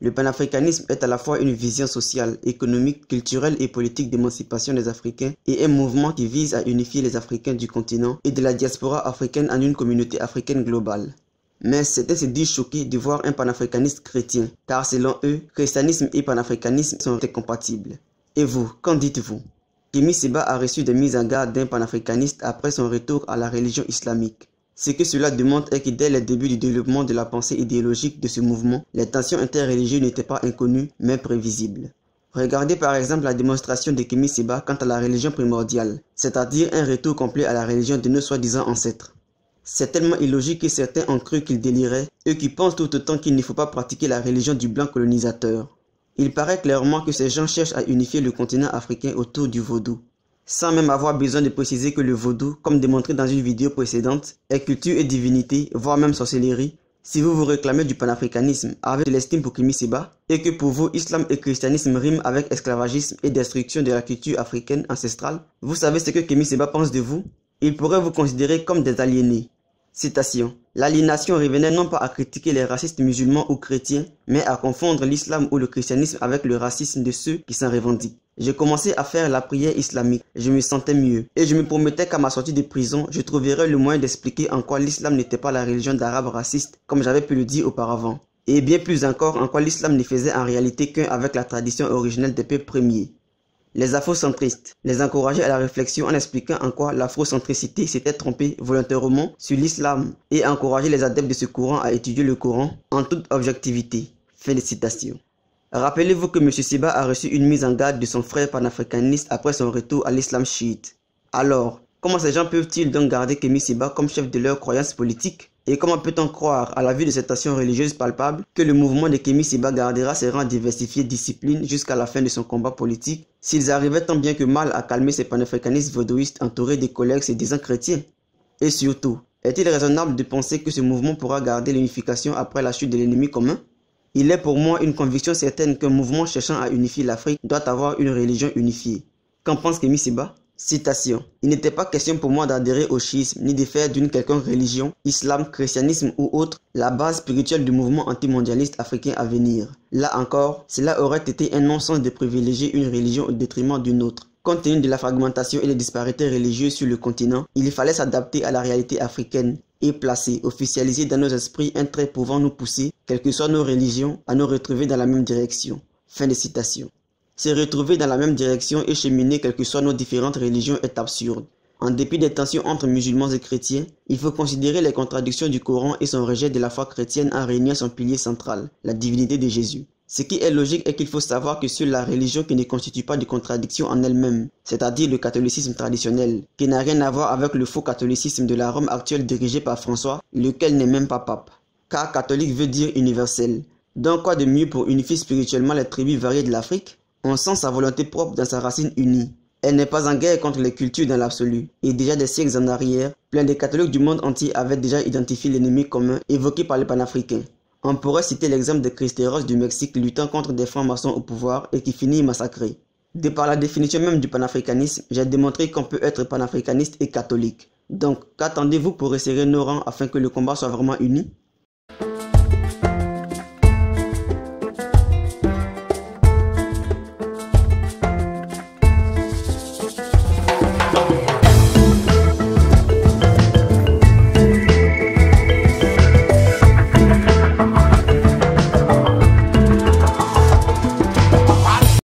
Le panafricanisme est à la fois une vision sociale, économique, culturelle et politique d'émancipation des Africains et un mouvement qui vise à unifier les Africains du continent et de la diaspora africaine en une communauté africaine globale. Mais certains se disent choqués de voir un panafricaniste chrétien, car selon eux, christianisme et panafricanisme sont incompatibles. Et vous, qu'en dites-vous? Kémy Séba a reçu des mises en garde d'un panafricaniste après son retour à la religion islamique. Ce que cela démontre est que dès les débuts du développement de la pensée idéologique de ce mouvement, les tensions interreligieuses n'étaient pas inconnues, mais prévisibles. Regardez par exemple la démonstration de Kémy Séba quant à la religion primordiale, c'est-à-dire un retour complet à la religion de nos soi-disant ancêtres. C'est tellement illogique que certains ont cru qu'il délirait, eux qui pensent tout autant qu'il ne faut pas pratiquer la religion du blanc colonisateur. Il paraît clairement que ces gens cherchent à unifier le continent africain autour du vaudou, sans même avoir besoin de préciser que le vaudou, comme démontré dans une vidéo précédente, est culture et divinité, voire même sorcellerie. Si vous vous réclamez du panafricanisme avec de l'estime pour Kémy Séba, et que pour vous islam et christianisme riment avec esclavagisme et destruction de la culture africaine ancestrale, vous savez ce que Kémy Séba pense de vous? Il pourrait vous considérer comme des aliénés. Citation. L'aliénation revenait non pas à critiquer les racistes musulmans ou chrétiens, mais à confondre l'islam ou le christianisme avec le racisme de ceux qui s'en revendiquent. J'ai commencé à faire la prière islamique, je me sentais mieux, et je me promettais qu'à ma sortie de prison, je trouverais le moyen d'expliquer en quoi l'islam n'était pas la religion d'arabes racistes, comme j'avais pu le dire auparavant. Et bien plus encore, en quoi l'islam ne faisait en réalité qu'un avec la tradition originelle des peuples premiers. Les afrocentristes les encourageaient à la réflexion en expliquant en quoi l'afrocentricité s'était trompée volontairement sur l'islam et encourageaient les adeptes de ce courant à étudier le Coran en toute objectivité. Fin de citation. Rappelez-vous que M. Séba a reçu une mise en garde de son frère panafricaniste après son retour à l'islam chiite. Alors, comment ces gens peuvent-ils donc garder Kémy Séba comme chef de leur croyance politique? Et comment peut-on croire, à la vue de cette tension religieuse palpable, que le mouvement de Kémy Séba gardera ses rangs diversifiés disciplines jusqu'à la fin de son combat politique, s'ils arrivaient tant bien que mal à calmer ces panafricanistes vaudouistes entourés de collègues se disant chrétiens? Et surtout, est-il raisonnable de penser que ce mouvement pourra garder l'unification après la chute de l'ennemi commun? Il est pour moi une conviction certaine qu'un mouvement cherchant à unifier l'Afrique doit avoir une religion unifiée. Qu'en pense Kémy Séba? Citation. Il n'était pas question pour moi d'adhérer au chiisme, ni de faire d'une quelconque religion, islam, christianisme ou autre, la base spirituelle du mouvement antimondialiste africain à venir. Là encore, cela aurait été un non-sens de privilégier une religion au détriment d'une autre. Compte tenu de la fragmentation et des disparités religieuses sur le continent, il fallait s'adapter à la réalité africaine et placer, officialiser dans nos esprits un trait pouvant nous pousser, quelles que soient nos religions, à nous retrouver dans la même direction. Fin de citation. Se retrouver dans la même direction et cheminer quelles que soient nos différentes religions est absurde. En dépit des tensions entre musulmans et chrétiens, il faut considérer les contradictions du Coran et son rejet de la foi chrétienne en réunion son pilier central, la divinité de Jésus. Ce qui est logique est qu'il faut savoir que seule la religion qui ne constitue pas de contradiction en elle-même, c'est-à-dire le catholicisme traditionnel, qui n'a rien à voir avec le faux catholicisme de la Rome actuelle dirigé par François, lequel n'est même pas pape. Car catholique veut dire universel. Donc quoi de mieux pour unifier spirituellement les tribus variées de l'Afrique? On sent sa volonté propre dans sa racine unie. Elle n'est pas en guerre contre les cultures dans l'absolu. Et déjà des siècles en arrière, plein de catholiques du monde entier avaient déjà identifié l'ennemi commun évoqué par les panafricains. On pourrait citer l'exemple de Cristeros du Mexique luttant contre des francs-maçons au pouvoir et qui finit massacré. De par la définition même du panafricanisme, j'ai démontré qu'on peut être panafricaniste et catholique. Donc, qu'attendez-vous pour resserrer nos rangs afin que le combat soit vraiment uni?